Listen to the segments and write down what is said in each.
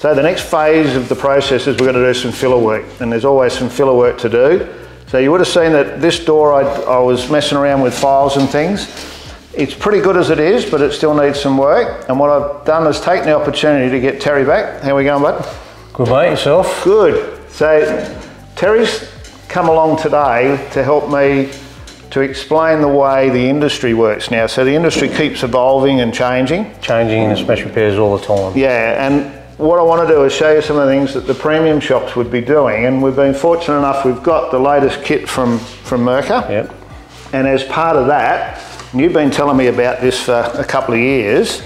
So the next phase of the process is we're going to do some filler work, and there's always some filler work to do. So you would have seen that this door, I was messing around with files and things. It's pretty good as it is, but it still needs some work. And what I've done is taken the opportunity to get Terry back. How are we going, bud? Good, mate. Yourself? Good. So Terry's come along today to help me to explain the way the industry works now. So the industry keeps evolving and changing. Changing and smash repairs all the time. Yeah, and what I want to do is show you some of the things that the premium shops would be doing, and we've been fortunate enough, we've got the latest kit from Merca. Yep. And as part of that, and you've been telling me about this for a couple of years,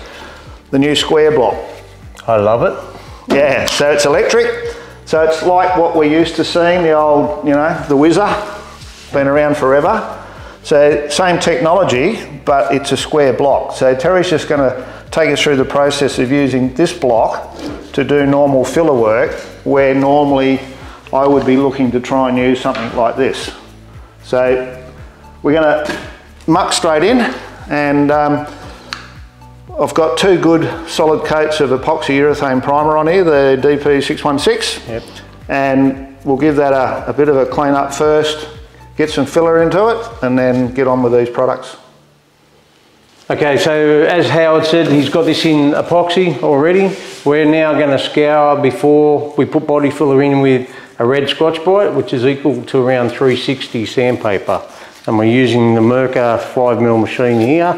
the new square block. I love it. Yeah, so it's electric, so it's like what we're used to seeing, the old, you know, the Whizzer, been around forever. So same technology, but it's a square block. So Terry's just going to take us through the process of using this block to do normal filler work, where normally I would be looking to try and use something like this. So we're going to muck straight in, and I've got two good solid coats of epoxy urethane primer on here, the DP616. Yep. And we'll give that a bit of a clean up first, get some filler into it, and then get on with these products. Okay, so as Howard said, he's got this in epoxy already. We're now going to scour before we put body filler in with a red Scotch-Brite, which is equal to around 360 sandpaper. And we're using the Merca 5mm machine here.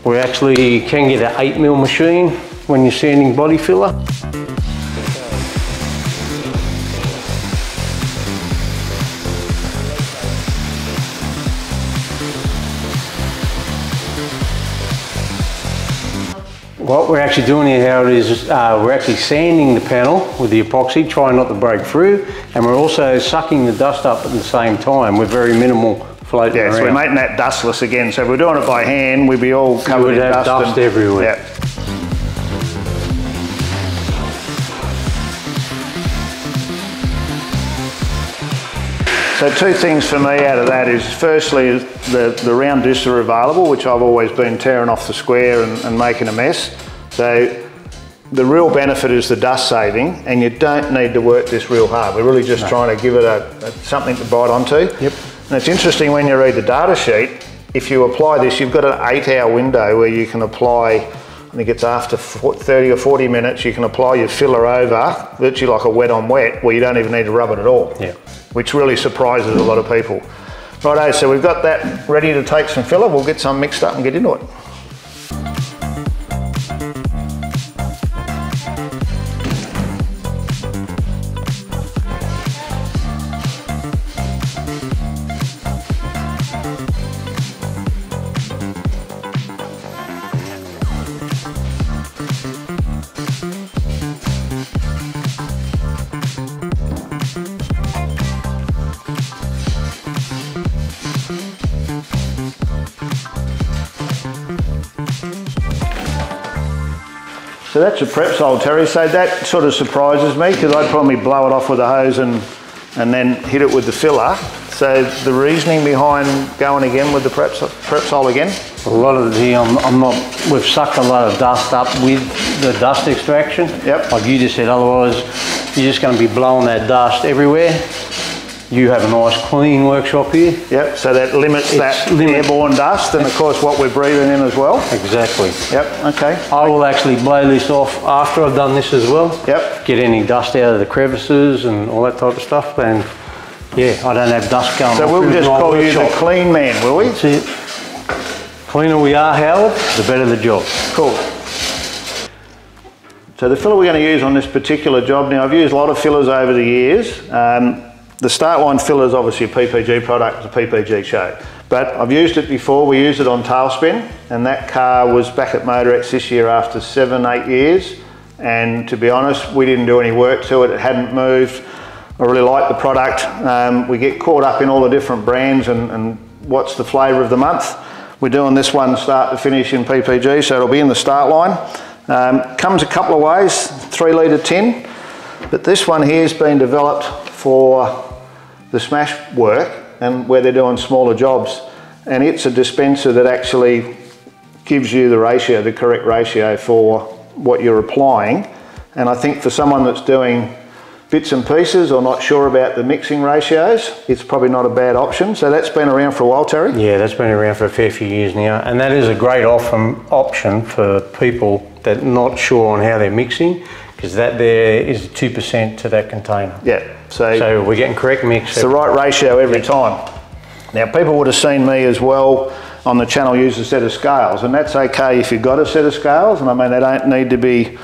We actually can get an 8mm machine when you're sanding body filler. What we're actually doing here, Howard, is we're actually sanding the panel with the epoxy, trying not to break through, and we're also sucking the dust up at the same time with very minimal floating around. Yeah, so we're making that dustless again. So if we're doing it by hand, we'd be all covered in dust. Dust everywhere. Yeah. So two things for me out of that is, firstly, the round discs are available, which I've always been tearing off the square and making a mess. So the real benefit is the dust saving, and you don't need to work this real hard. We're really just trying to give it something to bite onto. Yep. And it's interesting when you read the data sheet, if you apply this, you've got an 8-hour window where you can apply, I think it's after 30 or 40 minutes, you can apply your filler over, virtually like a wet on wet, where you don't even need to rub it at all. Yeah. Which really surprises a lot of people. Righto, so we've got that ready to take some filler. We'll get some mixed up and get into it. So that's a prep sole, Terry. So that sort of surprises me, because I'd probably blow it off with a hose and then hit it with the filler. So the reasoning behind going again with the prep sole again? A lot of the, we've sucked a lot of dust up with the dust extraction. Yep. Like you just said, otherwise you're just going to be blowing that dust everywhere. You have a nice clean workshop here. Yep, so that limits that airborne dust, and of course what we're breathing in as well. Exactly. Yep, okay. I will actually blow this off after I've done this as well. Yep. Get any dust out of the crevices and all that type of stuff, and yeah, I don't have dust going. So we'll just call you the clean man, will we? That's it. Cleaner we are, Howard, the better the job. Cool. So the filler we're going to use on this particular job, now I've used a lot of fillers over the years. The Start Line filler is obviously a PPG product, it's a PPG show. But I've used it before, we used it on Tailspin, and that car was back at Motorex this year after 7-8 years. And to be honest, we didn't do any work to it, it hadn't moved. I really like the product. We get caught up in all the different brands and what's the flavour of the month. We're doing this one start to finish in PPG, so it'll be in the Start Line. Comes a couple of ways, 3 litre tin, but this one here has been developed for the smash work and where they're doing smaller jobs, and it's a dispenser that actually gives you the ratio, the correct ratio for what you're applying. And I think for someone that's doing bits and pieces or not sure about the mixing ratios, it's probably not a bad option. So that's been around for a while, Terry? Yeah, that's been around for a fair few years now, and that is a great option for people that are not sure on how they're mixing, because that there is 2% to that container. Yeah. So we're getting correct mix. It's the right ratio every time. Now, people would have seen me as well on the channel use a set of scales, and that's okay if you've got a set of scales, and I mean, they don't need to be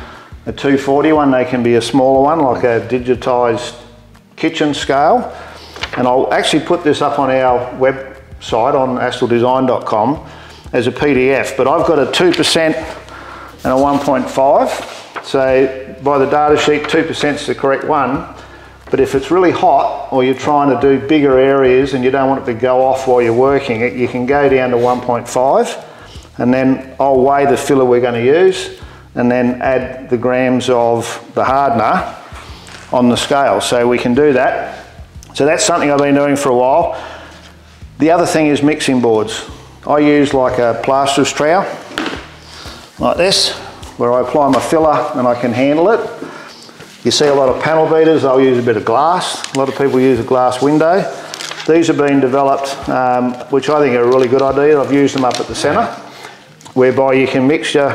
a 240 one, they can be a smaller one, like a digitised kitchen scale. And I'll actually put this up on our website on asteldesign.com as a PDF, but I've got a 2% and a 1.5. So by the data sheet, 2% is the correct one. But if it's really hot or you're trying to do bigger areas and you don't want it to go off while you're working it, you can go down to 1.5, and then I'll weigh the filler we're going to use and then add the grams of the hardener on the scale. So we can do that. So that's something I've been doing for a while. The other thing is mixing boards. I use like a plasterer's trowel, like this, where I apply my filler and I can handle it. You see a lot of panel beaters, they'll use a bit of glass. A lot of people use a glass window. These have been developed, which I think are a really good idea. I've used them up at the centre, whereby you can mix your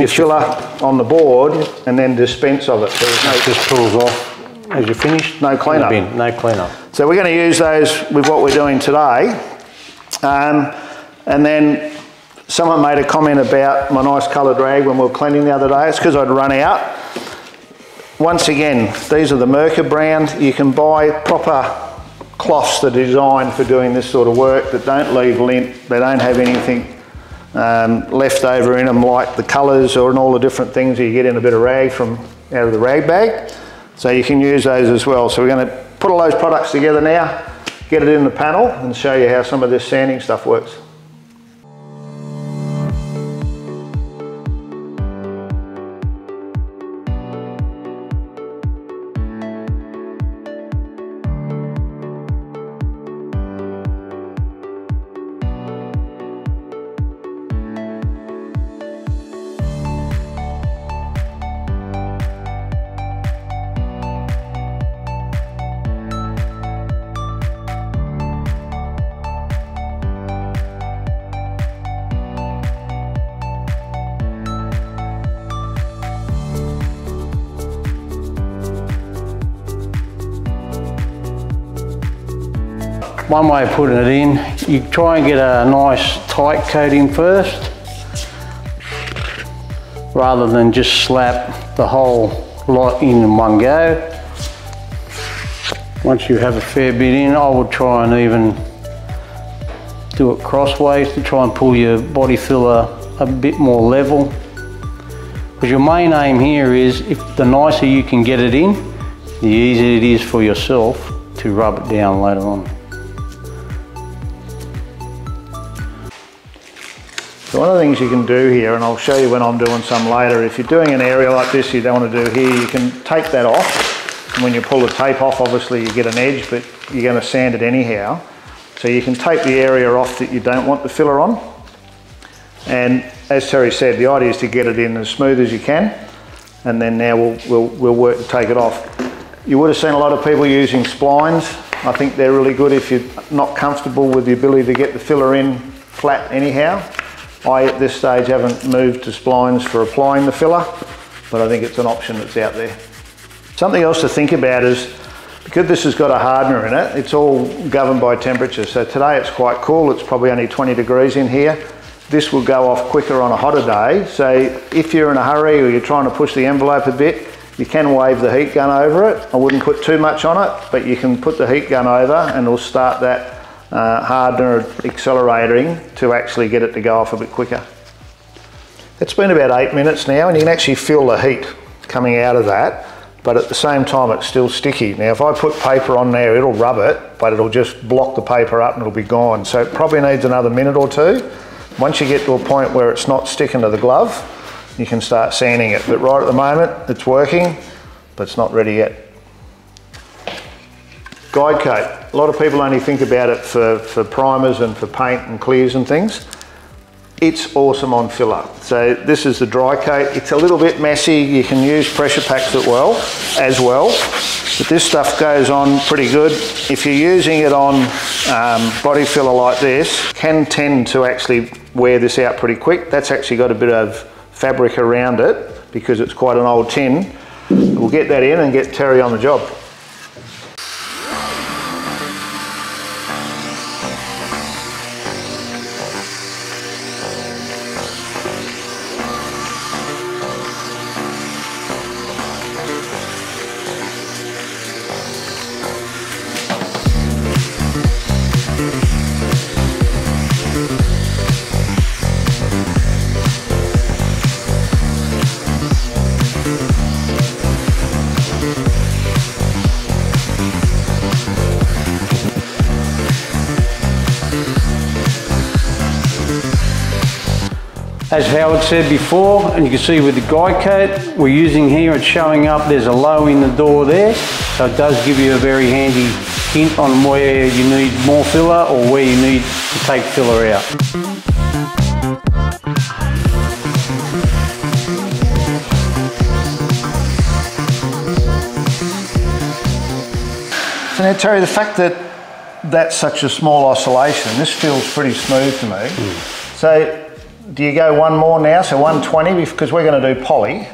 filler on the board and then dispense of it. So it just pulls off as you finish. No cleanup. No cleanup. So we're going to use those with what we're doing today. And then someone made a comment about my nice coloured rag when we were cleaning the other day. It's because I'd run out. Once again, these are the Mercer brand. You can buy proper cloths that are designed for doing this sort of work that don't leave lint. They don't have anything left over in them, like the colours or all the different things you get in a bit of rag from out of the rag bag. So you can use those as well. So we're going to put all those products together now, get it in the panel and show you how some of this sanding stuff works. One way of putting it in, you try and get a nice tight coating first, rather than just slap the whole lot in one go. Once you have a fair bit in, I would try and even do it crossways to try and pull your body filler a bit more level. Because your main aim here is, if the nicer you can get it in, the easier it is for yourself to rub it down later on. So one of the things you can do here, and I'll show you when I'm doing some later, if you're doing an area like this you don't want to do here, you can take that off. And when you pull the tape off, obviously you get an edge, but you're going to sand it anyhow. So you can take the area off that you don't want the filler on. And as Terry said, the idea is to get it in as smooth as you can. And then now we'll work to take it off. You would have seen a lot of people using splines. I think they're really good if you're not comfortable with the ability to get the filler in flat anyhow. I, at this stage, haven't moved to splines for applying the filler, but I think it's an option that's out there. Something else to think about is, because this has got a hardener in it, it's all governed by temperature. So today it's quite cool, it's probably only 20 degrees in here. This will go off quicker on a hotter day. So if you're in a hurry or you're trying to push the envelope a bit, you can wave the heat gun over it. I wouldn't put too much on it, but you can put the heat gun over and it'll start that hardener accelerating to actually get it to go off a bit quicker. It's been about 8 minutes now, and you can actually feel the heat coming out of that, but at the same time it's still sticky. Now if I put paper on there, it'll rub it, but it'll just block the paper up and it'll be gone. So it probably needs another minute or two. Once you get to a point where it's not sticking to the glove, you can start sanding it. But right at the moment it's working, but it's not ready yet. Guide coat. A lot of people only think about it for primers and for paint and clears and things. it's awesome on filler. So this is the dry coat. It's a little bit messy. You can use pressure packs as well, but this stuff goes on pretty good. If you're using it on body filler like this, can tend to actually wear this out pretty quick. That's actually got a bit of fabric around it because it's quite an old tin. We'll get that in and get Terry on the job. As Howard said before, and you can see with the guide coat we're using here, it's showing up, there's a low in the door there, so it does give you a very handy hint on where you need more filler or where you need to take filler out. So now Terry, the fact that that's such a small oscillation, this feels pretty smooth to me. So do you go one more now? So 120, because we're going to do poly.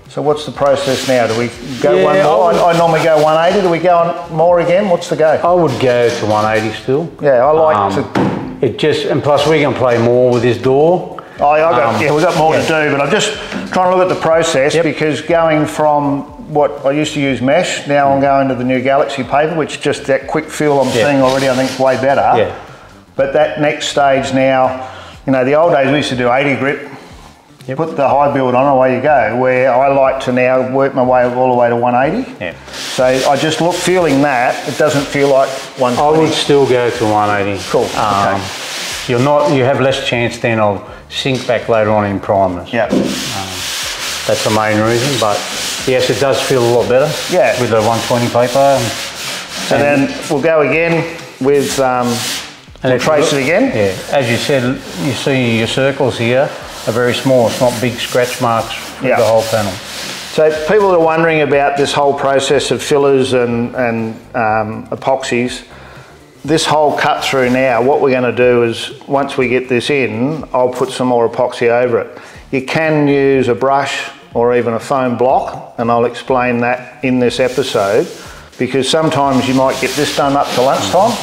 So what's the process now? Do we go one more? I normally go 180. Do we go on more again? What's the go? I would go to 180 still. Yeah, I like to. It just, and plus we're going to play more with this door. Yeah, we've got more to do, but I'm just trying to look at the process because going from what I used to use mesh, now I'm going to the new Galaxy paper, which just that quick feel I'm seeing already I think is way better. Yeah. But that next stage now, you know, the old days we used to do 80 grit, put the high build on, away you go, where I like to now work my way all the way to 180. Yeah. So I just feeling that, it doesn't feel like 120. I would still go to 180. Cool, okay. You have less chance then of sink back later on in primers. Yeah. That's the main reason, but yes, it does feel a lot better with the 120 paper. So then we'll go again with we'll trace it again. Yeah, as you said, you see your circles here are very small. It's not big scratch marks with the whole panel. So people are wondering about this whole process of fillers and epoxies. This whole cut through now, what we're going to do is once we get this in, I'll put some more epoxy over it. You can use a brush or even a foam block, and I'll explain that in this episode, because sometimes you might get this done up to lunchtime.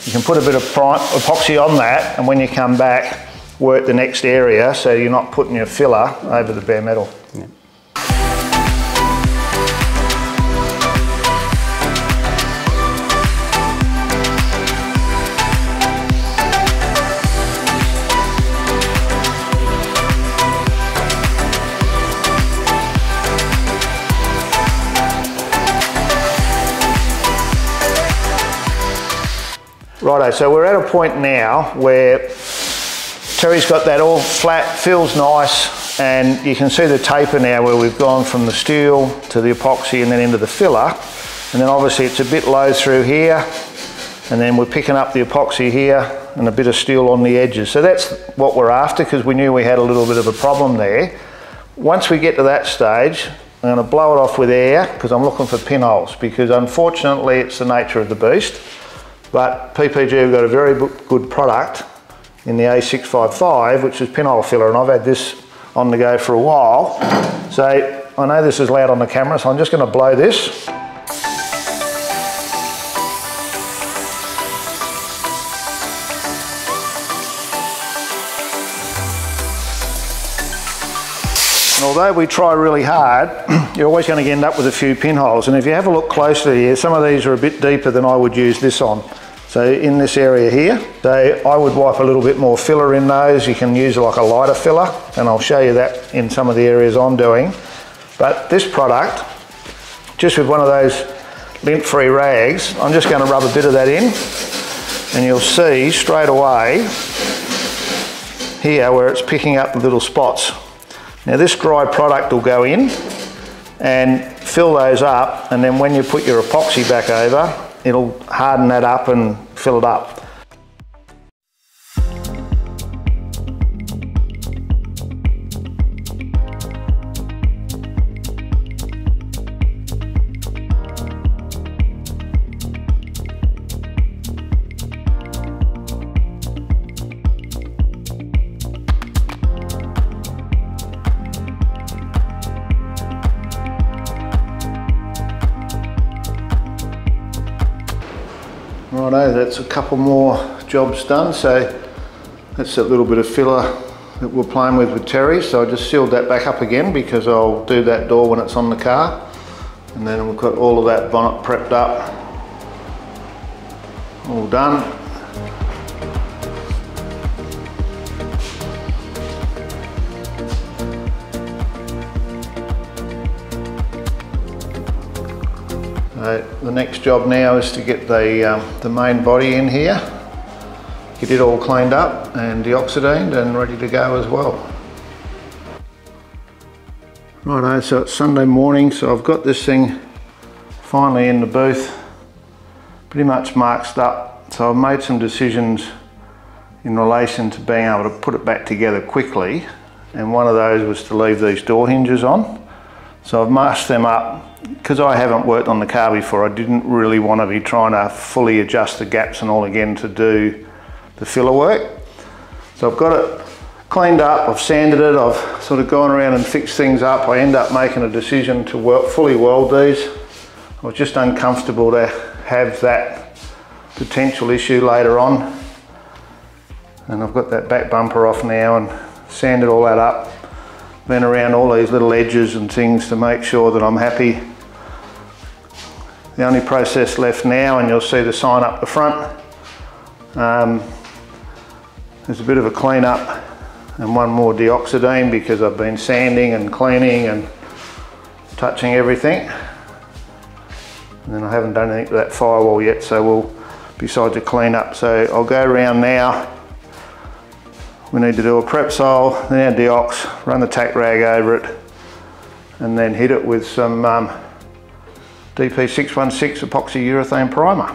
You can put a bit of epoxy on that, and when you come back, work the next area so you're not putting your filler over the bare metal. Yeah. Righto, so we're at a point now where Terry's got that all flat, feels nice, and you can see the taper now where we've gone from the steel to the epoxy and then into the filler. And then obviously it's a bit low through here, and then we're picking up the epoxy here and a bit of steel on the edges. So that's what we're after, because we knew we had a little bit of a problem there. Once we get to that stage, I'm going to blow it off with air because I'm looking for pinholes, because unfortunately it's the nature of the beast. But PPG have got a very good product in the A655, which is pinhole filler, and I've had this on the go for a while. So I know this is loud on the camera, so I'm just going to blow this. And although we try really hard, you're always going to end up with a few pinholes. And if you have a look closely here, some of these are a bit deeper than I would use this on. So in this area here, so I would wipe a little bit more filler in those. You can use like a lighter filler, and I'll show you that in some of the areas I'm doing. But this product, just with one of those lint-free rags, I'm just going to rub a bit of that in, and you'll see straight away here where it's picking up the little spots. Now this dry product will go in and fill those up, and then when you put your epoxy back over, it'll harden that up and fill it up. Righto, that's a couple more jobs done. So that's that little bit of filler that we're playing with Terry. So I just sealed that back up again because I'll do that door when it's on the car. And then we've got all of that bonnet prepped up, all done. The next job now is to get the main body in here, get it all cleaned up and deoxidined and ready to go as well. Righto, so it's Sunday morning, so I've got this thing finally in the booth, pretty much marked up. So I've made some decisions in relation to being able to put it back together quickly, and one of those was to leave these door hinges on. So I've masked them up. Because I haven't worked on the car before, I didn't really want to be trying to fully adjust the gaps and all again to do the filler work. So I've got it cleaned up, I've sanded it, I've sort of gone around and fixed things up. I end up making a decision to fully weld these. I was just uncomfortable to have that potential issue later on. And I've got that back bumper off now and sanded all that up. Been around all these little edges and things to make sure that I'm happy. The only process left now, and you'll see the sign up the front, there's a bit of a clean up and one more deoxidine because I've been sanding and cleaning and touching everything. And then I haven't done anything to that firewall yet, so we'll decide to clean up. So I'll go around now. We need to do a prep sole, then our deox, run the tack rag over it, and then hit it with some DP616 epoxy urethane primer.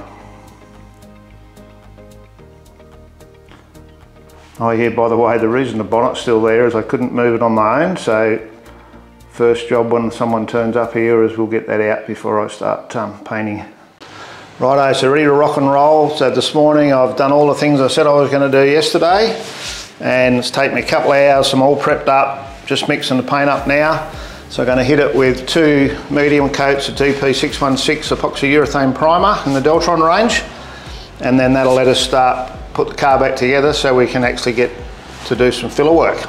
Oh yeah, by the way, the reason the bonnet's still there is I couldn't move it on my own, so first job when someone turns up here is we'll get that out before I start painting. Righto, so ready to rock and roll. So this morning I've done all the things I said I was going to do yesterday, and it's taken me a couple of hours. I'm all prepped up, just mixing the paint up now. So I'm going to hit it with 2 medium coats of DP616 epoxy urethane primer in the Deltron range, and then that'll let us put the car back together so we can actually get to do some filler work.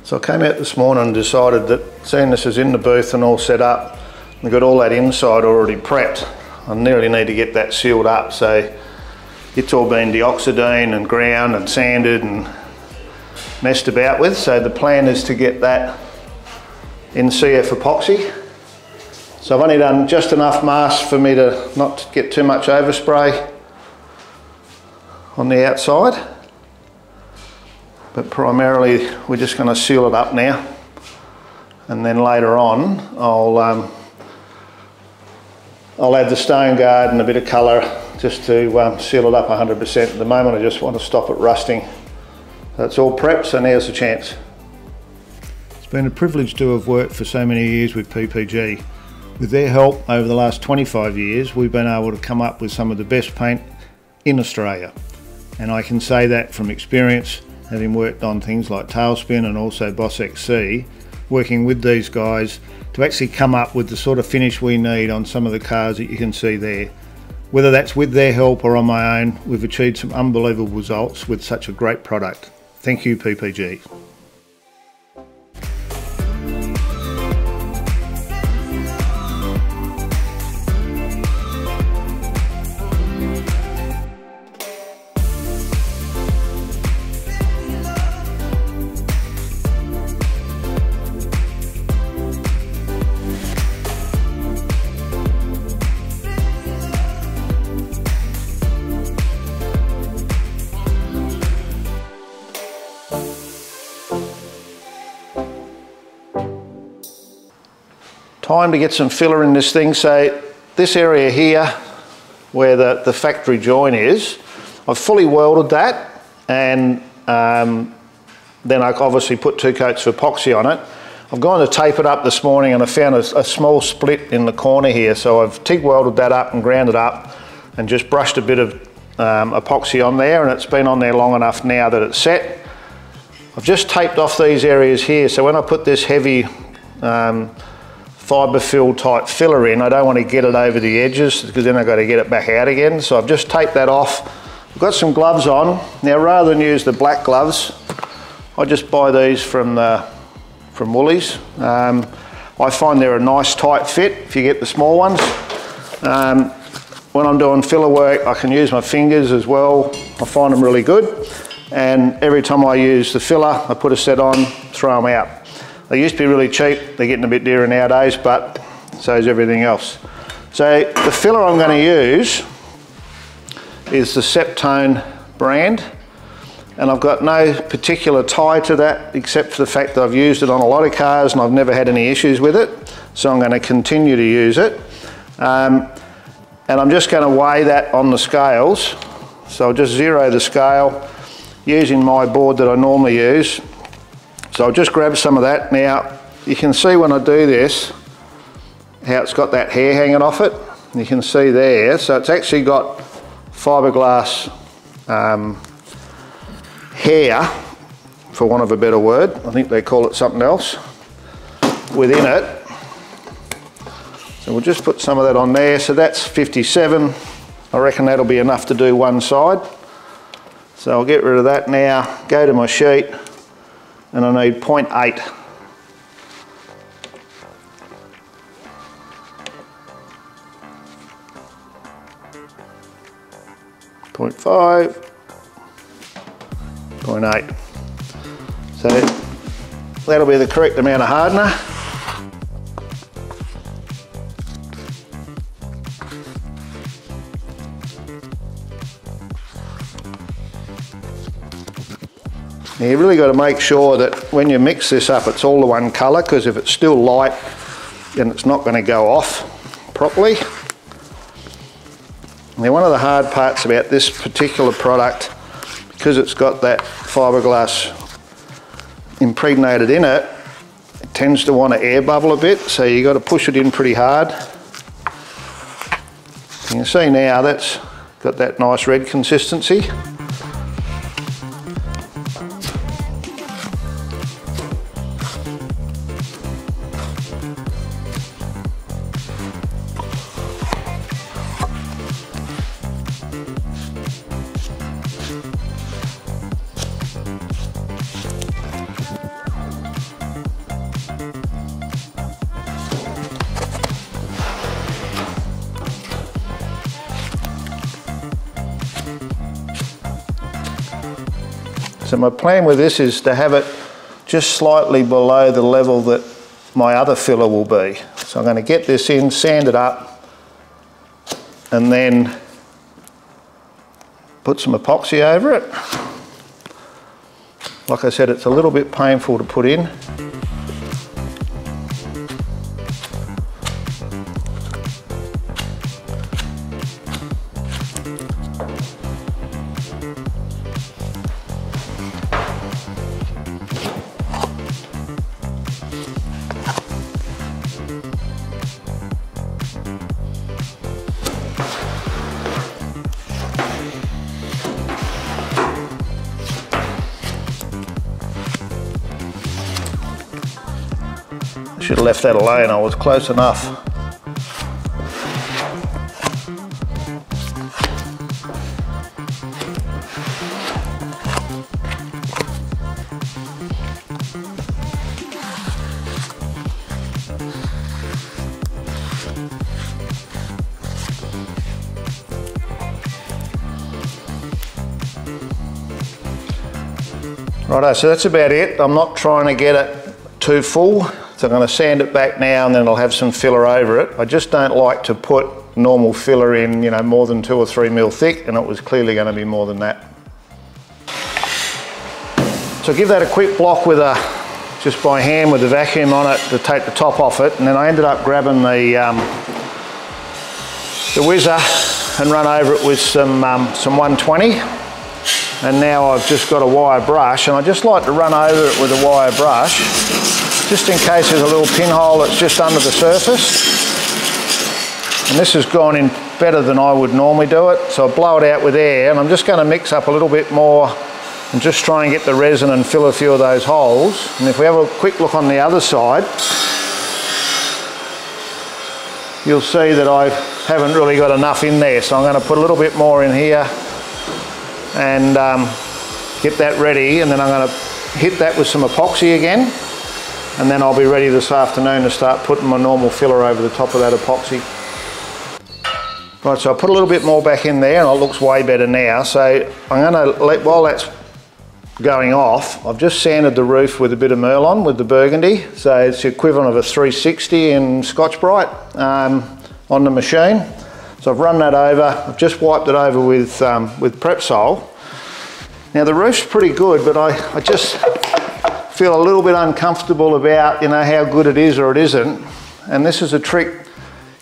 So I came out this morning and decided that seeing this is in the booth and all set up, we've got all that inside already prepped, I nearly need to get that sealed up. So it's all been deoxidine and ground and sanded and messed about with. So the plan is to get that in CF epoxy. So I've only done just enough mask for me to not get too much overspray on the outside. But primarily we're just going to seal it up now, and then later on I'll add the stone guard and a bit of colour just to seal it up 100%. At the moment I just want to stop it rusting. So it's all prepped, so now's the chance. It's been a privilege to have worked for so many years with PPG. With their help over the last 25 years, we've been able to come up with some of the best paint in Australia. And I can say that from experience, having worked on things like Tailspin and also Boss XC, working with these guys to actually come up with the sort of finish we need on some of the cars that you can see there. Whether that's with their help or on my own, we've achieved some unbelievable results with such a great product. Thank you, PPG. time to get some filler in this thing. So this area here, where the factory joint is, I've fully welded that, and then I obviously put 2 coats of epoxy on it. I've gone to tape it up this morning, and I found a small split in the corner here, so I've TIG welded that up and ground it up and just brushed a bit of epoxy on there, and it's been on there long enough now that it's set. I've just taped off these areas here, so when I put this heavy fibre fill type filler in, I don't want to get it over the edges because then I've got to get it back out again. So I've just taped that off. I've got some gloves on. Now rather than use the black gloves, I just buy these from Woolies. I find they're a nice tight fit if you get the small ones. When I'm doing filler work, I can use my fingers as well. I find them really good. And every time I use the filler, I put a set on, throw them out. They used to be really cheap. They're getting a bit dearer nowadays, but so is everything else. So the filler I'm going to use is the Septone brand, and I've got no particular tie to that except for the fact that I've used it on a lot of cars and I've never had any issues with it, so I'm going to continue to use it. And I'm just going to weigh that on the scales. So I'll just zero the scale using my board that I normally use. So I'll just grab some of that. Now you can see when I do this how it's got that hair hanging off it. You can see there, so it's actually got fiberglass hair, for want of a better word. I think they call it something else within it. So we'll just put some of that on there. So that's 57. I reckon that'll be enough to do one side. So I'll get rid of that now, go to my sheet, and I need 0.8. .5, 0.8. So that'll be the correct amount of hardener. Now you've really got to make sure that when you mix this up it's all the one colour, because if it's still light then it's not going to go off properly. Now one of the hard parts about this particular product, because it's got that fiberglass impregnated in it, it tends to want to air bubble a bit, so you've got to push it in pretty hard. You can see now that's got that nice red consistency. So my plan with this is to have it just slightly below the level that my other filler will be. So I'm going to get this in, sand it up, and then put some epoxy over it. Like I said, it's a little bit painful to put in. Should have left that alone, I was close enough. Righto, so that's about it. I'm not trying to get it too full. So I'm going to sand it back now and then I'll have some filler over it. I just don't like to put normal filler in, you know, more than 2 or 3 mil thick, and it was clearly going to be more than that. So give that a quick block with just by hand with the vacuum on it to take the top off it, and then I ended up grabbing the whizzer and run over it with some 120, and now I've just got a wire brush, and I just like to run over it with a wire brush just in case there's a little pinhole that's just under the surface. And this has gone in better than I would normally do it, so I blow it out with air, and I'm just going to mix up a little bit more and just try and get the resin and fill a few of those holes. And if we have a quick look on the other side, you'll see that I haven't really got enough in there, so I'm going to put a little bit more in here and get that ready, and then I'm going to hit that with some epoxy again, and then I'll be ready this afternoon to start putting my normal filler over the top of that epoxy. Right, so I put a little bit more back in there and it looks way better now. So I'm going to let, while that's going off, I've just sanded the roof with a bit of Merlon with the burgundy. So it's the equivalent of a 360 in Scotch-Brite on the machine. So I've run that over, I've just wiped it over with Prepsol. Now the roof's pretty good, but I just feel a little bit uncomfortable about, you know, how good it is or it isn't. And this is a trick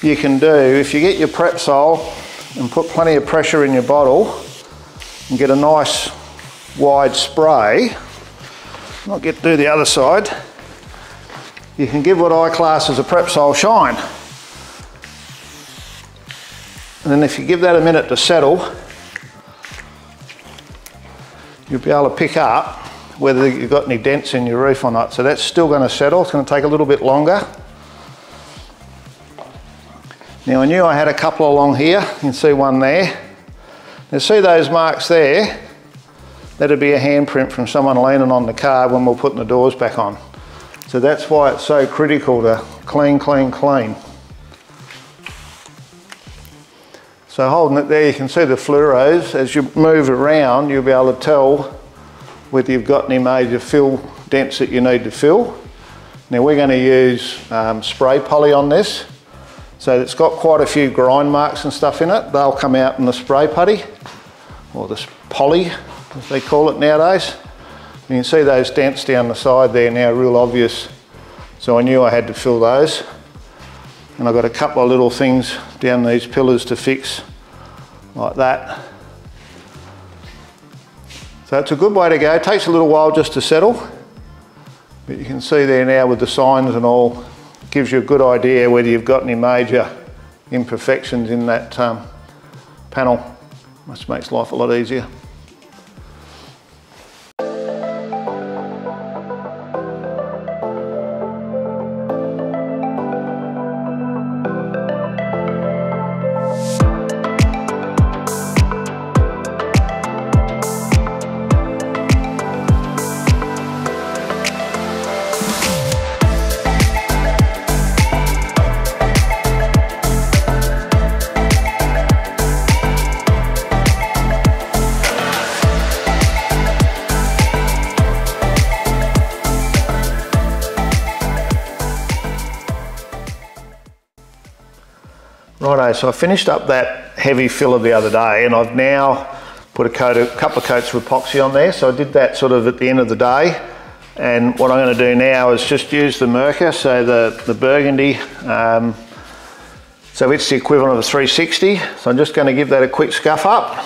you can do. If you get your Prepsol and put plenty of pressure in your bottle and get a nice wide spray, I'll do the other side, you can give what I class as a Prepsol shine. And then if you give that a minute to settle, you'll be able to pick up whether you've got any dents in your roof or not. So that's still going to settle. It's going to take a little bit longer. Now I knew I had a couple along here. You can see one there. Now see those marks there? That'd be a handprint from someone leaning on the car when we're putting the doors back on. So that's why it's so critical to clean, clean, clean. So holding it there, you can see the fluoros. As you move around, you'll be able to tell whether you've got any major fill dents that you need to fill. Now we're going to use spray poly on this. So it's got quite a few grind marks and stuff in it. They'll come out in the spray putty, or the poly, as they call it nowadays. You can see those dents down the side there now, real obvious. So I knew I had to fill those. And I've got a couple of little things down these pillars to fix, like that. So it's a good way to go. It takes a little while just to settle, but you can see there now with the signs and all, gives you a good idea whether you've got any major imperfections in that panel. Just makes life a lot easier. Righto, so I finished up that heavy filler the other day, and I've now put a couple of coats of epoxy on there. So I did that sort of at the end of the day, and what I'm going to do now is just use the Merca, so the burgundy, so it's the equivalent of a 360. So I'm just going to give that a quick scuff up.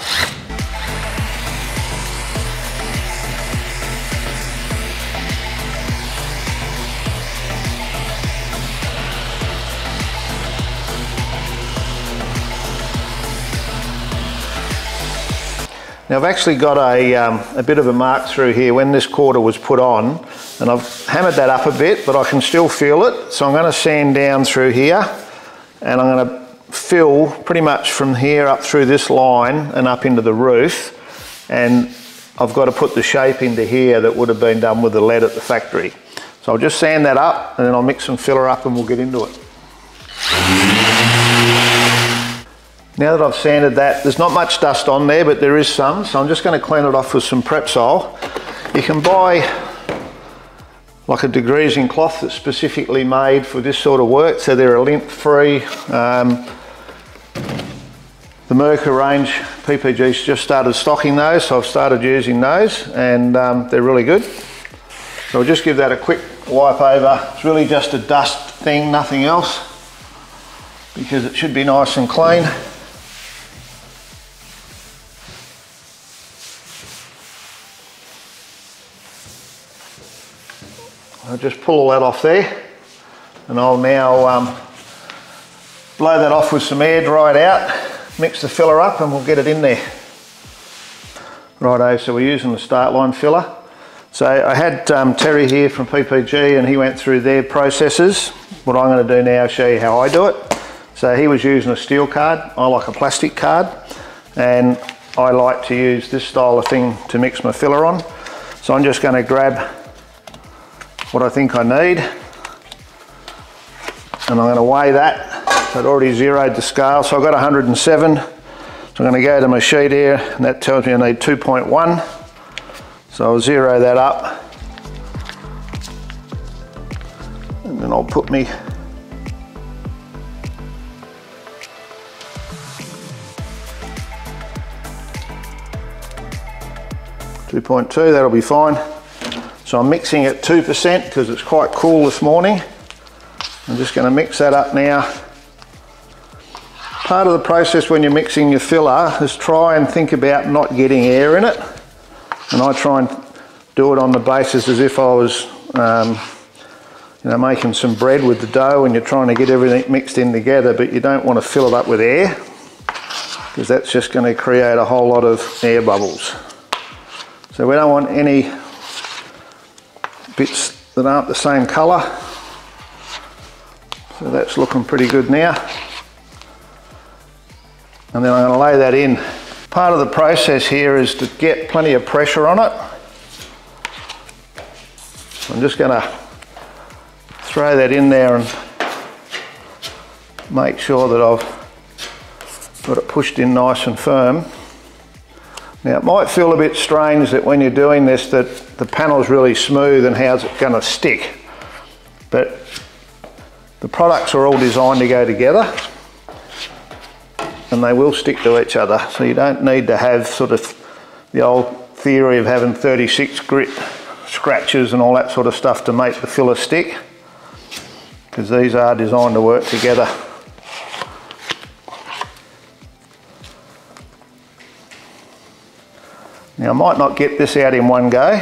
Now I've actually got a bit of a mark through here when this quarter was put on, and I've hammered that up a bit, but I can still feel it. So I'm going to sand down through here, and I'm going to fill pretty much from here up through this line and up into the roof. And I've got to put the shape into here that would have been done with the lead at the factory. So I'll just sand that up, and then I'll mix some filler up and we'll get into it. Now that I've sanded that, there's not much dust on there, but there is some, so I'm just going to clean it off with some Prepsol. You can buy like a degreasing cloth that's specifically made for this sort of work, so they're lint-free. The Merca range, PPG's just started stocking those, so I've started using those, and they're really good. So I'll just give that a quick wipe over. It's really just a dust thing, nothing else, because it should be nice and clean. I'll just pull all that off there, and I'll now blow that off with some air, dry it out, mix the filler up, and we'll get it in there. Righto, so we're using the start line filler. So I had Terry here from PPG, and he went through their processes. What I'm going to do now is show you how I do it. So he was using a steel card, I like a plastic card, and I like to use this style of thing to mix my filler on. So I'm just going to grab what I think I need, and I'm going to weigh that. So I'd already zeroed the scale, so I've got 107. So I'm going to go to my sheet here, and that tells me I need 2.1. So I'll zero that up, and then I'll put me 2.2, that'll be fine. So I'm mixing at 2% because it's quite cool this morning. I'm just going to mix that up now. Part of the process when you're mixing your filler is try and think about not getting air in it. And I try and do it on the basis as if I was making some bread with the dough, and you're trying to get everything mixed in together, but you don't want to fill it up with air, because that's just going to create a whole lot of air bubbles. So we don't want any bits that aren't the same colour. So that's looking pretty good now. And then I'm going to lay that in. Part of the process here is to get plenty of pressure on it. So I'm just going to throw that in there and make sure that I've got it pushed in nice and firm. Now it might feel a bit strange that when you're doing this that the panel's really smooth and how's it going to stick, but the products are all designed to go together, and they will stick to each other. So you don't need to have sort of the old theory of having 36 grit scratches and all that sort of stuff to make the filler stick, because these are designed to work together. Now I might not get this out in one go,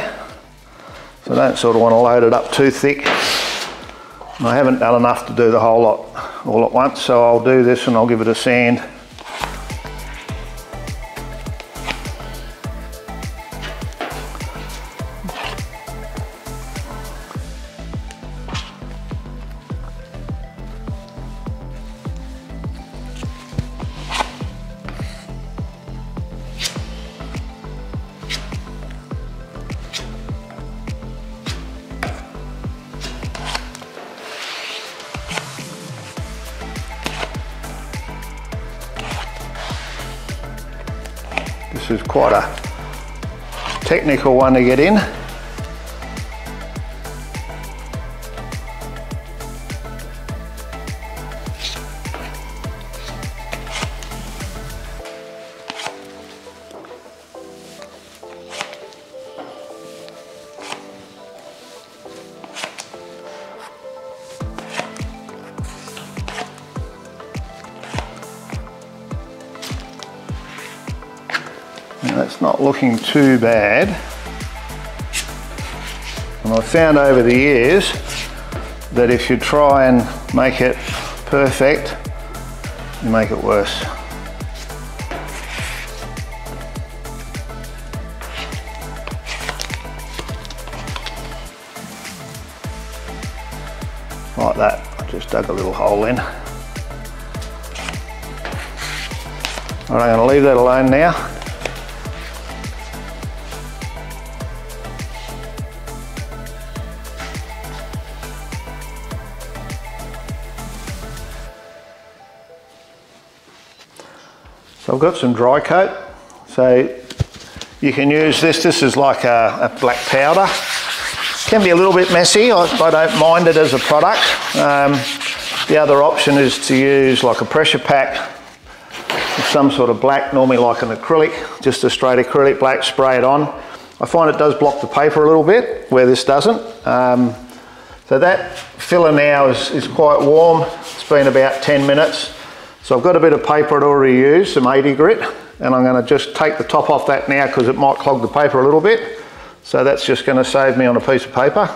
so I don't sort of want to load it up too thick. And I haven't done enough to do the whole lot all at once, so I'll do this and I'll give it a sand. This is quite a technical one to get in. Now that's not looking too bad. And I've found over the years that if you try and make it perfect, you make it worse. Like that, I just dug a little hole in. All right, I'm going to leave that alone now. So I've got some dry coat, so you can use this. This is like a black powder. Can be a little bit messy. I don't mind it as a product. The other option is to use like a pressure pack with some sort of black, normally like an acrylic, just a straight acrylic black, spray it on. I find it does block the paper a little bit where this doesn't. So that filler now is quite warm. It's been about 10 minutes. So I've got a bit of paper I'd already used, some 80 grit, and I'm going to just take the top off that now because it might clog the paper a little bit. So that's just going to save me on a piece of paper.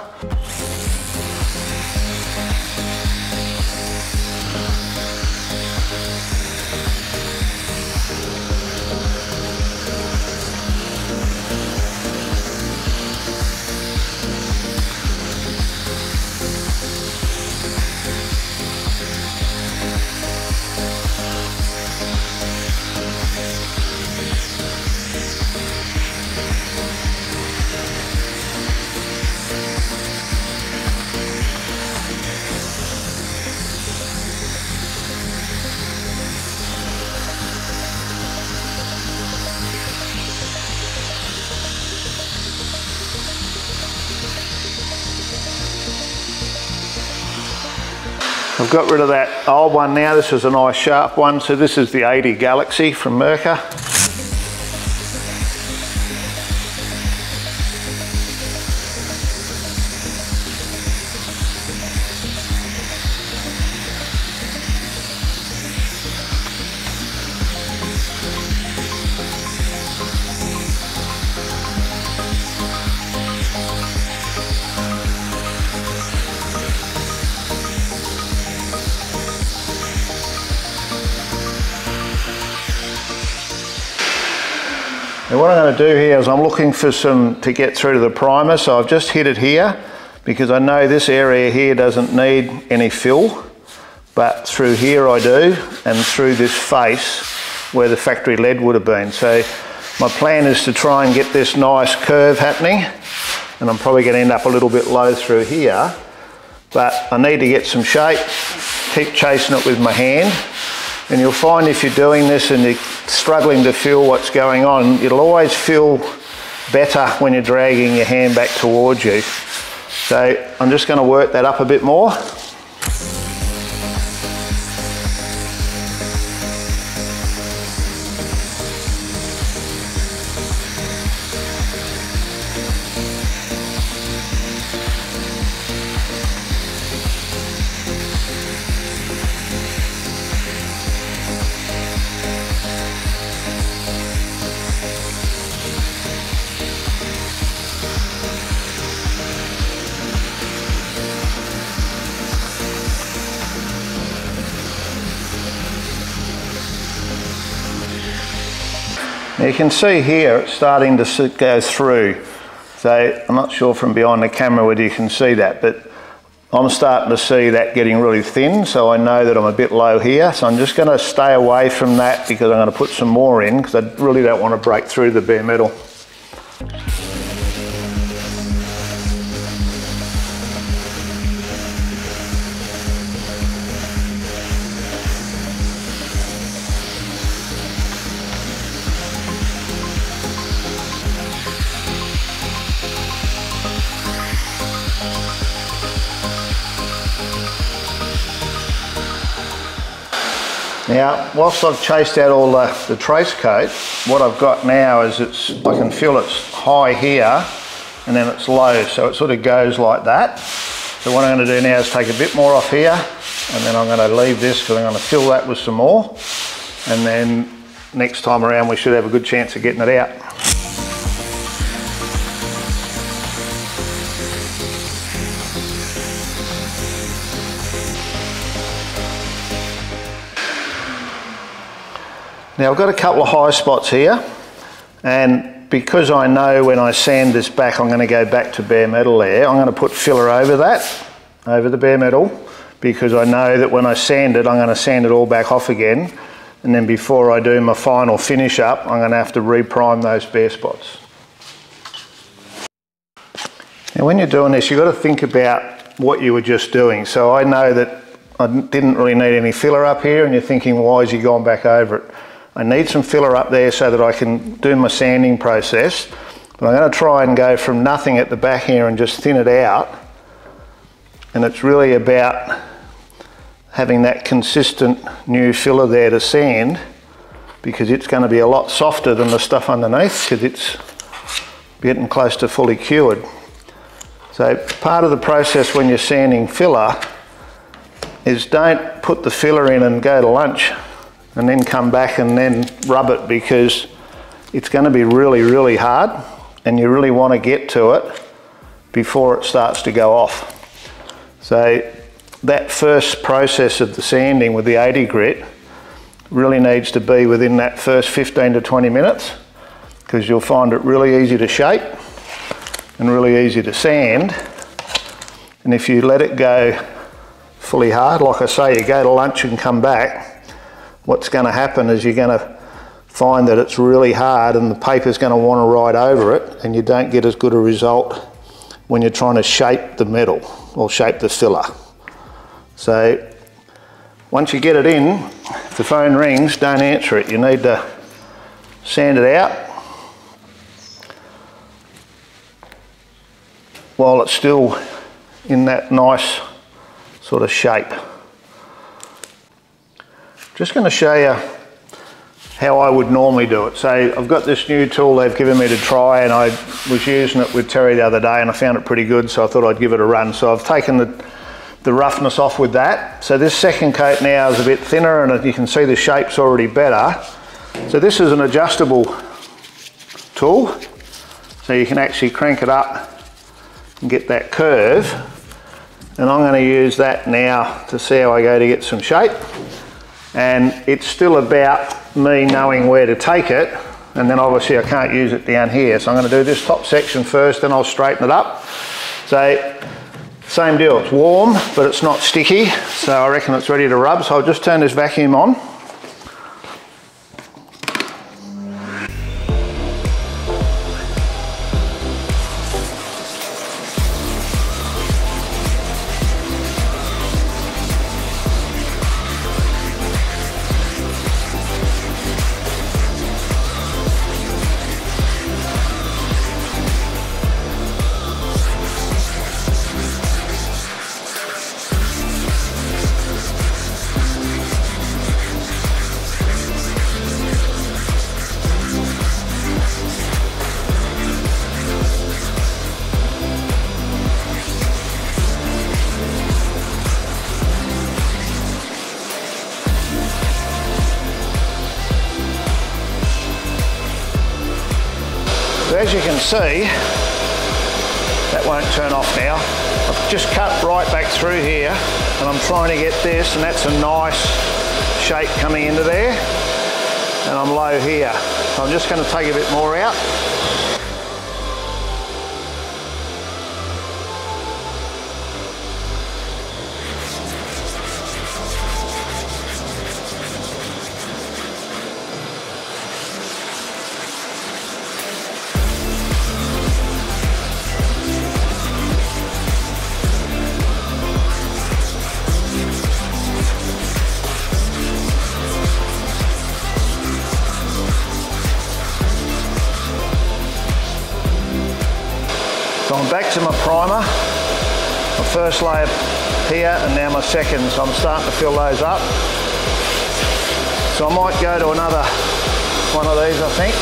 I've got rid of that old one now. This is a nice sharp one. So this is the 80 Galaxy from Mercer. Now what I'm going to do here is I'm looking for some to get through to the primer, so I've just hit it here because I know this area here doesn't need any fill, but through here I do, and through this face where the factory lead would have been. So my plan is to try and get this nice curve happening, and I'm probably going to end up a little bit low through here, but I need to get some shape, keep chasing it with my hand. And you'll find if you're doing this and you're struggling to feel what's going on, it'll always feel better when you're dragging your hand back towards you. So I'm just going to work that up a bit more. Now you can see here it's starting to go through. So I'm not sure from behind the camera whether you can see that, but I'm starting to see that getting really thin, so I know that I'm a bit low here. So I'm just going to stay away from that because I'm going to put some more in because I really don't want to break through the bare metal. Now, whilst I've chased out all the trace coat, what I've got now is I can feel it's high here and then it's low, so it sort of goes like that. So what I'm going to do now is take a bit more off here, and then I'm going to leave this because I'm going to fill that with some more, and then next time around we should have a good chance of getting it out. Now I've got a couple of high spots here, and because I know when I sand this back I'm going to go back to bare metal there, I'm going to put filler over that, over the bare metal, because I know that when I sand it I'm going to sand it all back off again, and then before I do my final finish up I'm going to have to reprime those bare spots. Now when you're doing this you've got to think about what you were just doing. So I know that I didn't really need any filler up here, and you're thinking, why is he gone back over it? I need some filler up there so that I can do my sanding process, but I'm going to try and go from nothing at the back here and just thin it out, and it's really about having that consistent new filler there to sand, because it's going to be a lot softer than the stuff underneath because it's getting close to fully cured. So So part of the process when you're sanding filler is don't put the filler in and go to lunch and then come back and then rub it, because it's going to be really, really hard and you really want to get to it before it starts to go off. So that first process of the sanding with the 80 grit really needs to be within that first 15 to 20 minutes, because you'll find it really easy to shape and really easy to sand. And if you let it go fully hard, like I say, you go to lunch and come back, what's going to happen is you're going to find that it's really hard and the paper's going to want to ride over it, and you don't get as good a result when you're trying to shape the metal or shape the filler. So once you get it in, if the phone rings, don't answer it. You need to sand it out while it's still in that nice sort of shape. Just going to show you how I would normally do it. So I've got this new tool they've given me to try, and I was using it with Terry the other day and I found it pretty good, so I thought I'd give it a run. So I've taken the roughness off with that. So this second coat now is a bit thinner, and you can see the shape's already better. So this is an adjustable tool, so you can actually crank it up and get that curve. And I'm going to use that now to see how I go to get some shape. And it's still about me knowing where to take it, and then obviously I can't use it down here, so I'm going to do this top section first, then I'll straighten it up. So same deal, it's warm but it's not sticky, so I reckon it's ready to rub. So I'll just turn this vacuum on. So as you can see, that won't turn off now. I've just cut right back through here, and I'm trying to get this, and that's a nice shape coming into there, and I'm low here. So I'm just going to take a bit more out. So I'm back to my primer, my first layer here and now my second, so I'm starting to fill those up. So I might go to another one of these, I think.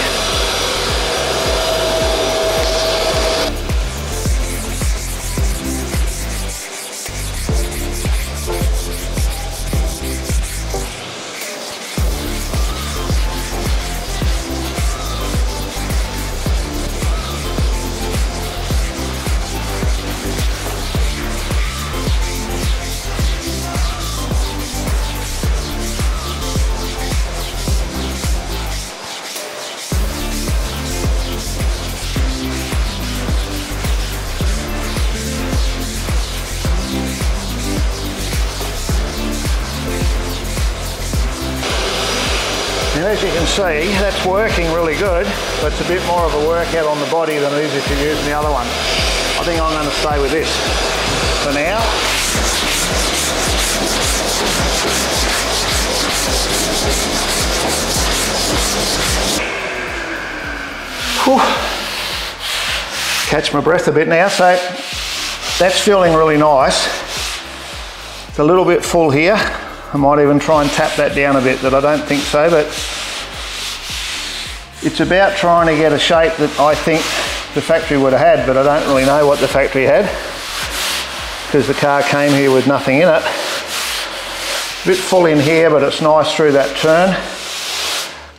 And as you can see, that's working really good, but it's a bit more of a workout on the body than it is if you're using the other one. I think I'm going to stay with this for now. Whew. Catch my breath a bit now, so that's feeling really nice. It's a little bit full here. I might even try and tap that down a bit, but I don't think so. But it's about trying to get a shape that I think the factory would have had, but I don't really know what the factory had because the car came here with nothing in it. A bit full in here, but it's nice through that turn.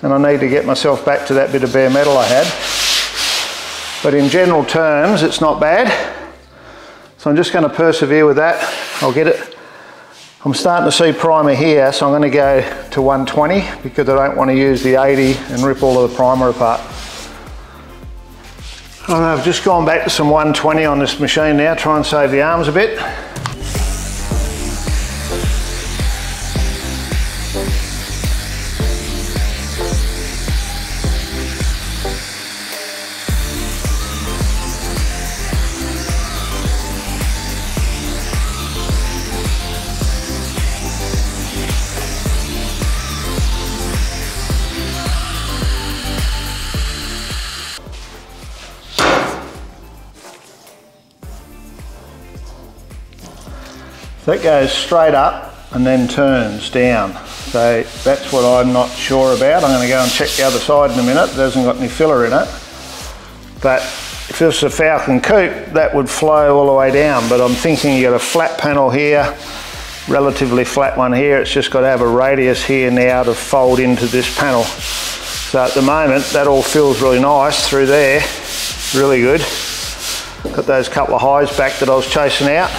And I need to get myself back to that bit of bare metal I had. But in general terms, it's not bad. So I'm just going to persevere with that. I'll get it. I'm starting to see primer here, so I'm going to go to 120 because I don't want to use the 80 and rip all of the primer apart. I've just gone back to some 120 on this machine now, try and save the arms a bit. That goes straight up and then turns down. So that's what I'm not sure about. I'm going to go and check the other side in a minute. It hasn't got any filler in it. But if this was a Falcon coupe, that would flow all the way down. But I'm thinking you got a flat panel here, relatively flat one here. It's just got to have a radius here now to fold into this panel. So at the moment, that all feels really nice through there. Really good. Got those couple of highs back that I was chasing out.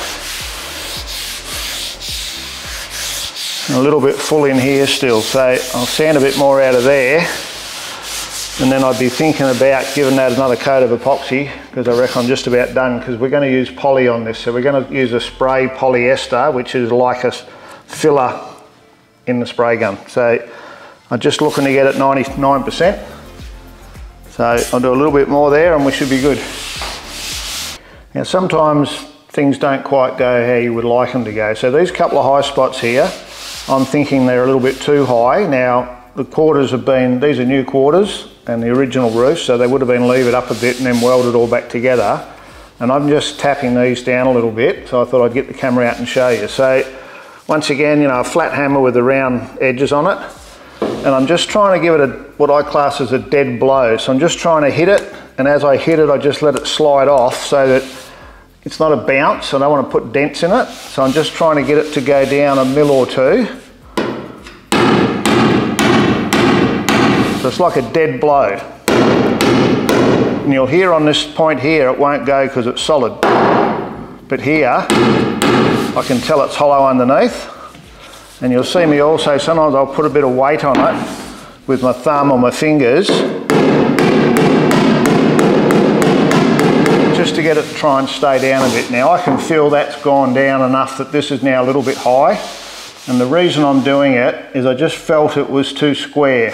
A little bit full in here still, so I'll sand a bit more out of there, and then I'd be thinking about giving that another coat of epoxy because I reckon I'm just about done, because we're going to use poly on this. So we're going to use a spray polyester, which is like a filler in the spray gun. So I'm just looking to get it 99%. So I'll do a little bit more there and we should be good. Now sometimes things don't quite go how you would like them to go. So these couple of high spots here, I'm thinking they're a little bit too high. Now, the quarters have been, these are new quarters and the original roof, so they would have been levered up a bit and then welded all back together. And I'm just tapping these down a little bit, so I thought I'd get the camera out and show you. So, once again, you know, a flat hammer with the round edges on it. And I'm just trying to give it what I class as a dead blow. So I'm just trying to hit it, and as I hit it, I just let it slide off so that it's not a bounce. I don't want to put dents in it, so I'm just trying to get it to go down a mil or two. So it's like a dead blow. And you'll hear on this point here, it won't go because it's solid. But here, I can tell it's hollow underneath. And you'll see me also, sometimes I'll put a bit of weight on it with my thumb or my fingers, just to get it to try and stay down a bit. Now I can feel that's gone down enough that this is now a little bit high, and the reason I'm doing it is I just felt it was too square,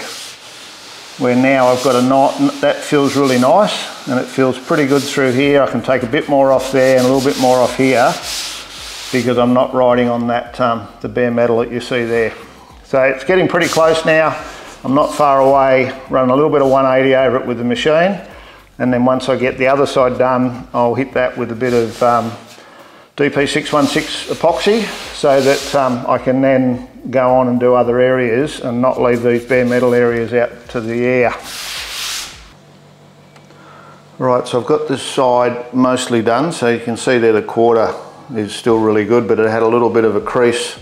where now I've got a knot that feels really nice, and it feels pretty good through here. I can take a bit more off there and a little bit more off here because I'm not riding on that the bare metal that you see there. So it's getting pretty close now. I'm not far away, running a little bit of 180 over it with the machine. And then once I get the other side done, I'll hit that with a bit of DP616 epoxy so that I can then go on and do other areas and not leave these bare metal areas out to the air. Right, so I've got this side mostly done, so you can see there the quarter is still really good, but it had a little bit of a crease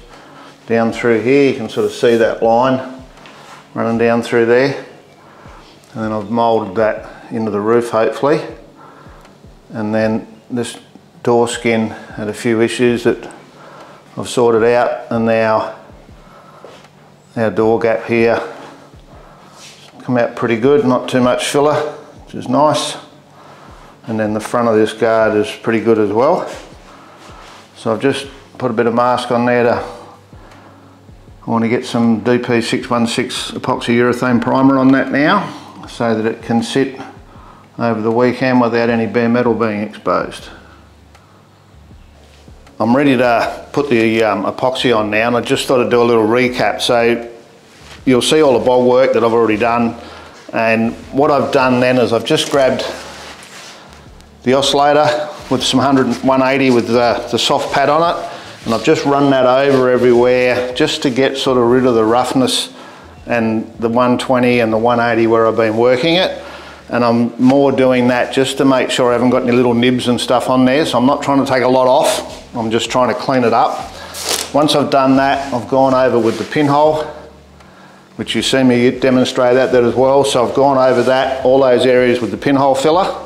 down through here. You can sort of see that line running down through there. And then I've moulded that into the roof hopefully. And then this door skin had a few issues that I've sorted out, and now our door gap here come out pretty good, not too much filler, which is nice. And then the front of this guard is pretty good as well. So I've just put a bit of mask on there I want to get some DP616 epoxy urethane primer on that now so that it can sit over the weekend without any bare metal being exposed. I'm ready to put the epoxy on now, and I just thought I'd do a little recap. So you'll see all the bolt work that I've already done, and what I've done then is I've just grabbed the oscillator with some 180 with the soft pad on it, and I've just run that over everywhere just to get sort of rid of the roughness and the 120 and the 180 where I've been working it. and I'm more doing that just to make sure I haven't got any little nibs and stuff on there. So I'm not trying to take a lot off, I'm just trying to clean it up. Once I've done that, I've gone over with the pinhole, which you see me demonstrate that as well. So I've gone over that, all those areas with the pinhole filler,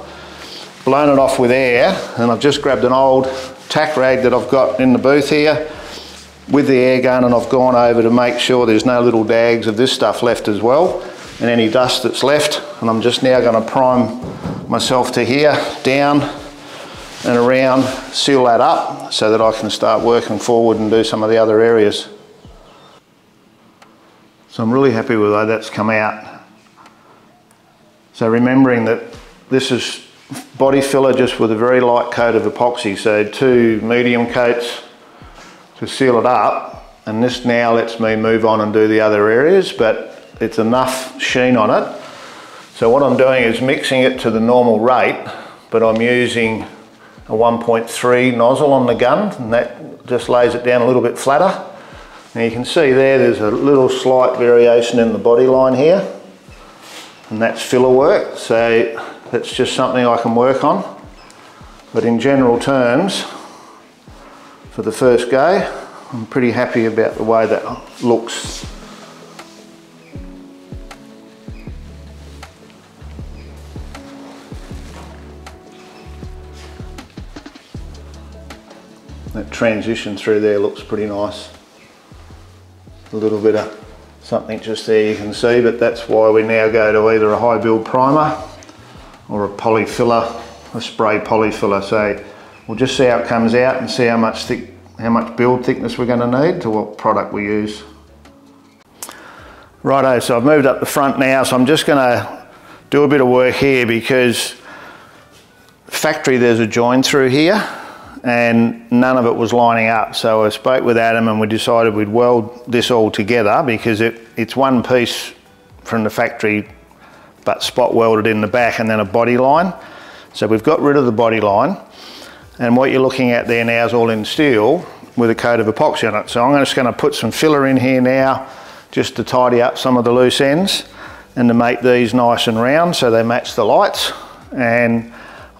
blown it off with air, and I've just grabbed an old tack rag that I've got in the booth here with the air gun, and I've gone over to make sure there's no little dags of this stuff left as well, and any dust that's left. And I'm just now going to prime myself to here, down and around, seal that up so that I can start working forward and do some of the other areas. So I'm really happy with the way that's come out. So remembering that this is body filler just with a very light coat of epoxy, so 2 medium coats to seal it up, and this now lets me move on and do the other areas, but it's enough sheen on it. So what I'm doing is mixing it to the normal rate, but I'm using a 1.3 nozzle on the gun, and that just lays it down a little bit flatter. And you can see there's a little slight variation in the body line here, and that's filler work, so that's just something I can work on. But in general terms, for the first go, I'm pretty happy about the way that looks. That transition through there looks pretty nice. A little bit of something just there you can see, but that's why we now go to either a high build primer or a poly filler, a spray poly filler. So we'll just see how it comes out and see how much build thickness we're going to need to what product we use. Righto, so I've moved up the front now, so I'm just going to do a bit of work here because factory there's a join through here and none of it was lining up. So I spoke with Adam and we decided we'd weld this all together because it's one piece from the factory but spot welded in the back and then a body line. So we've got rid of the body line, and what you're looking at there now is all in steel with a coat of epoxy on it. So I'm just going to put some filler in here now just to tidy up some of the loose ends and to make these nice and round so they match the lights, and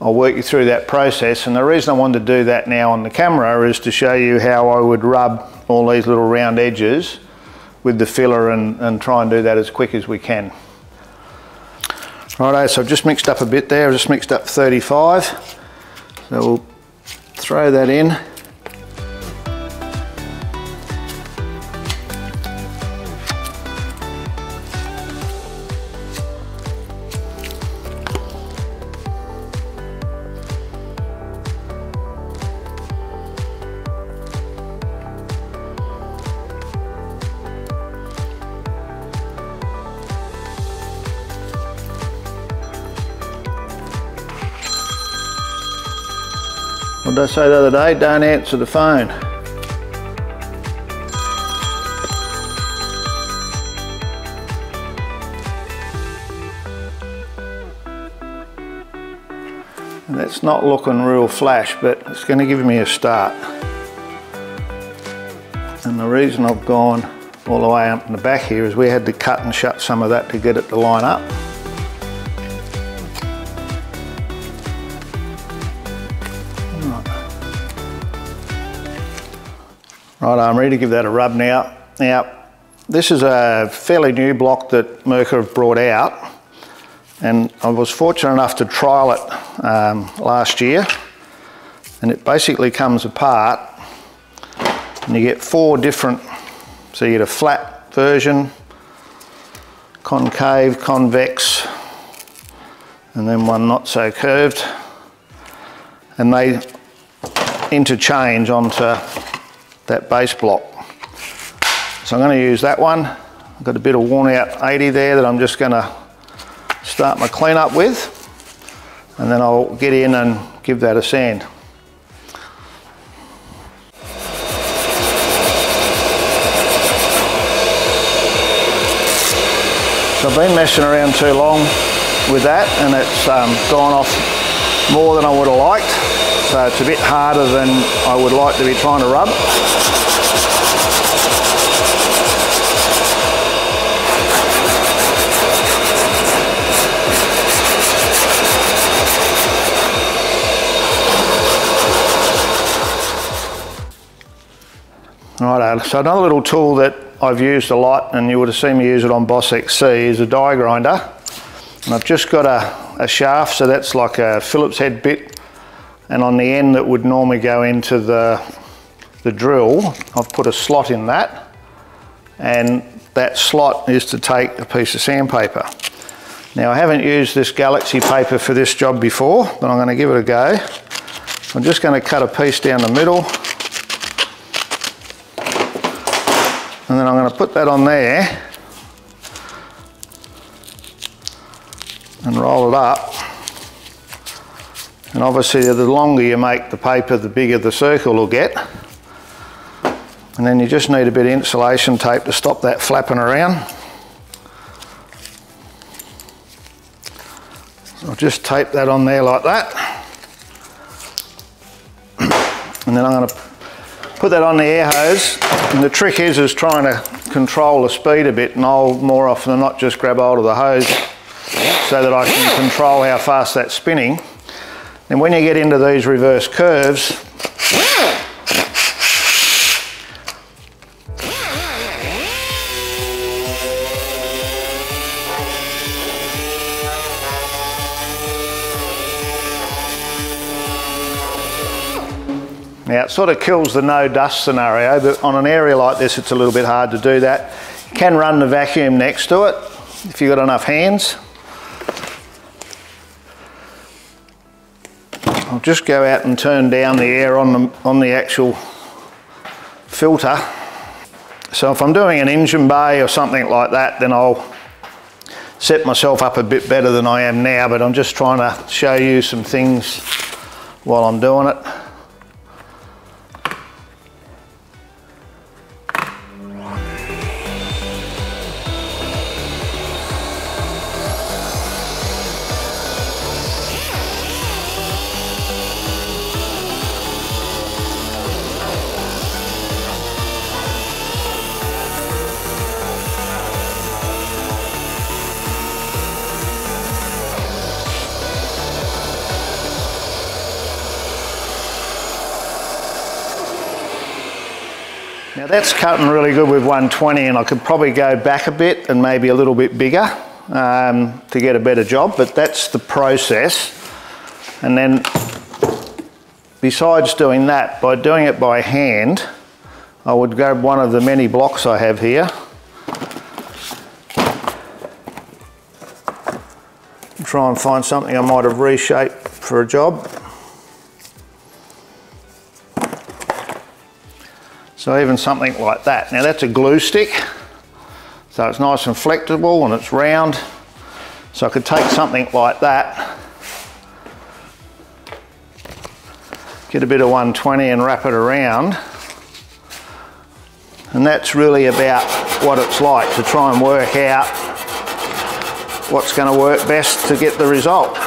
I'll work you through that process. And the reason I wanted to do that now on the camera is to show you how I would rub all these little round edges with the filler and try and do that as quick as we can. Righto, so I've just mixed up a bit there, I've just mixed up 35. So we'll throw that in. What did I say the other day? Don't answer the phone. And that's not looking real flash, but it's going to give me a start. And the reason I've gone all the way up in the back here is we had to cut and shut some of that to get it to line up. Right, I'm ready to give that a rub now. Now, this is a fairly new block that Mercer have brought out, and I was fortunate enough to trial it last year, and it basically comes apart and you get 4 different, so you get a flat version, concave, convex, and then one not so curved, and they interchange onto that base block. So I'm going to use that one. I've got a bit of worn out 80 there that I'm just going to start my clean up with, and then I'll get in and give that a sand. So I've been messing around too long with that, and it's gone off more than I would have liked. So it's a bit harder than I would like to be trying to rub. Righto, so another little tool that I've used a lot, and you would have seen me use it on Boss XC, is a die grinder. And I've just got a shaft, so that's like a Phillips head bit, and on the end that would normally go into the drill, I've put a slot in that, and that slot is to take a piece of sandpaper. Now I haven't used this Galaxy paper for this job before, but I'm going to give it a go. I'm just going to cut a piece down the middle, and then I'm going to put that on there and roll it up. And obviously the longer you make the paper, the bigger the circle will get. And then you just need a bit of insulation tape to stop that flapping around. So I'll just tape that on there like that. And then I'm going to put that on the air hose. And the trick is trying to control the speed a bit, and I'll more often than not just grab hold of the hose so that I can control how fast that's spinning. And when you get into these reverse curves, now it sort of kills the no dust scenario, but on an area like this it's a little bit hard to do that. You can run the vacuum next to it if you've got enough hands. I'll just go out and turn down the air on the actual filter. So if I'm doing an engine bay or something like that, then I'll set myself up a bit better than I am now, but I'm just trying to show you some things while I'm doing it. Now that's cutting really good with 120, and I could probably go back a bit and maybe a little bit bigger to get a better job, but that's the process. And then besides doing that, by doing it by hand, I would grab one of the many blocks I have here and try and find something I might have reshaped for a job. So even something like that. Now that's a glue stick, so it's nice and flexible and it's round. So I could take something like that, get a bit of 120 and wrap it around. And that's really about what it's like, to try and work out what's going to work best to get the result.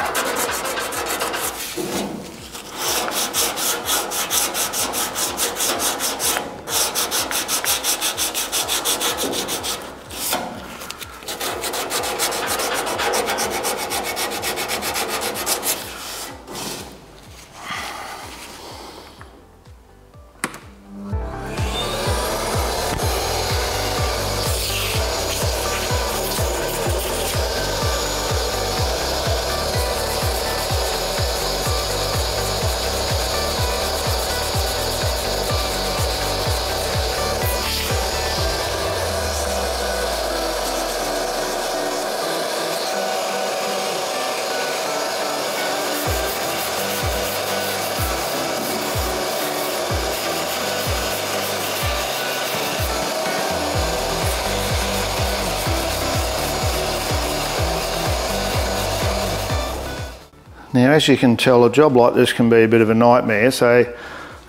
Now, as you can tell, a job like this can be a bit of a nightmare. So,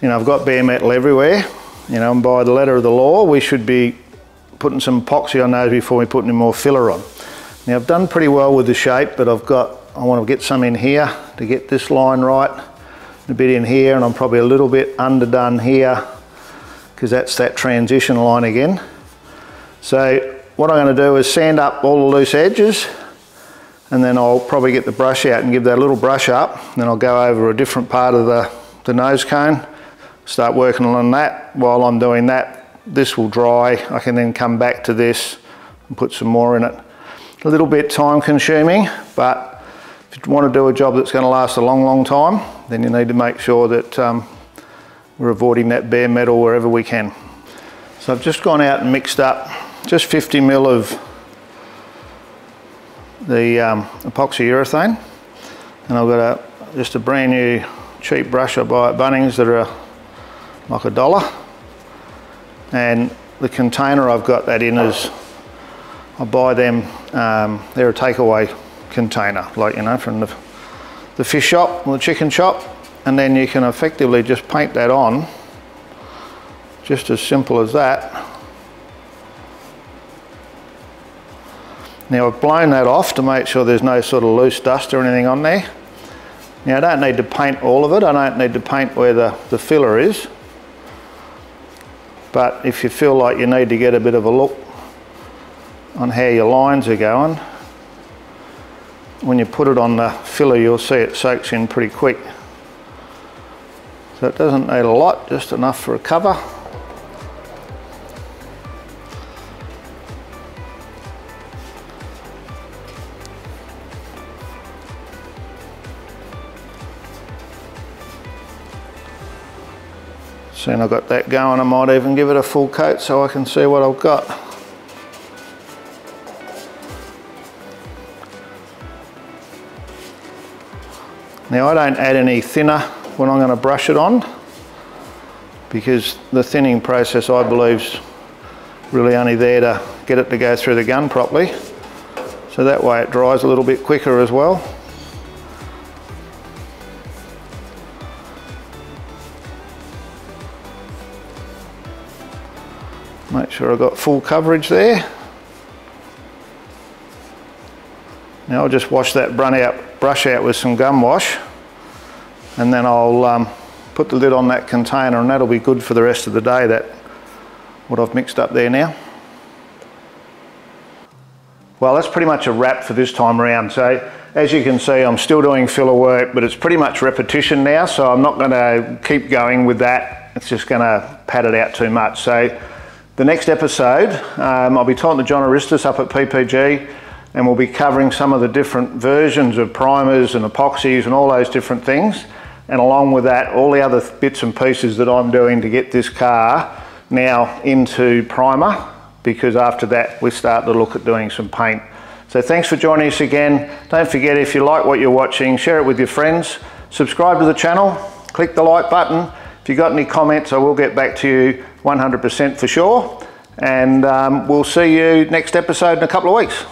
you know, I've got bare metal everywhere, you know, and by the letter of the law, we should be putting some epoxy on those before we put any more filler on. Now, I've done pretty well with the shape, but I want to get some in here to get this line right, a bit in here, and I'm probably a little bit underdone here because that's that transition line again. So what I'm going to do is sand up all the loose edges, and then I'll probably get the brush out and give that a little brush up. Then I'll go over a different part of the nose cone, start working on that. While I'm doing that, this will dry. I can then come back to this and put some more in it. A little bit time consuming, but if you want to do a job that's going to last a long time, then you need to make sure that we're avoiding that bare metal wherever we can. So I've just gone out and mixed up just 50 ml of the epoxy urethane, and I've got just a brand new cheap brush I buy at Bunnings that are like $1, and the container I've got that in is, I buy them, they're a takeaway container, like, you know, from the fish shop or the chicken shop, and then you can effectively just paint that on, just as simple as that. Now I've blown that off to make sure there's no sort of loose dust or anything on there. Now I don't need to paint all of it, I don't need to paint where the filler is, but if you feel like you need to get a bit of a look on how your lines are going, when you put it on the filler you'll see it soaks in pretty quick. So it doesn't need a lot, just enough for a cover. Soon I've got that going, I might even give it a full coat so I can see what I've got. Now I don't add any thinner when I'm going to brush it on, because the thinning process I believe is really only there to get it to go through the gun properly. So that way it dries a little bit quicker as well. Make sure I've got full coverage there. Now I'll just wash that brush out with some gum wash, and then I'll put the lid on that container, and that'll be good for the rest of the day, that what I've mixed up there now. Well, that's pretty much a wrap for this time around. So as you can see, I'm still doing filler work, but it's pretty much repetition now, so I'm not going to keep going with that. It's just going to pad it out too much. So the next episode, I'll be talking to John Aristis up at PPG, and we'll be covering some of the different versions of primers and epoxies and all those different things. And along with that, all the other bits and pieces that I'm doing to get this car now into primer, because after that we start to look at doing some paint. So thanks for joining us again. Don't forget, if you like what you're watching, share it with your friends, subscribe to the channel, click the like button. If you've got any comments, I will get back to you 100% for sure. And we'll see you next episode in a couple of weeks.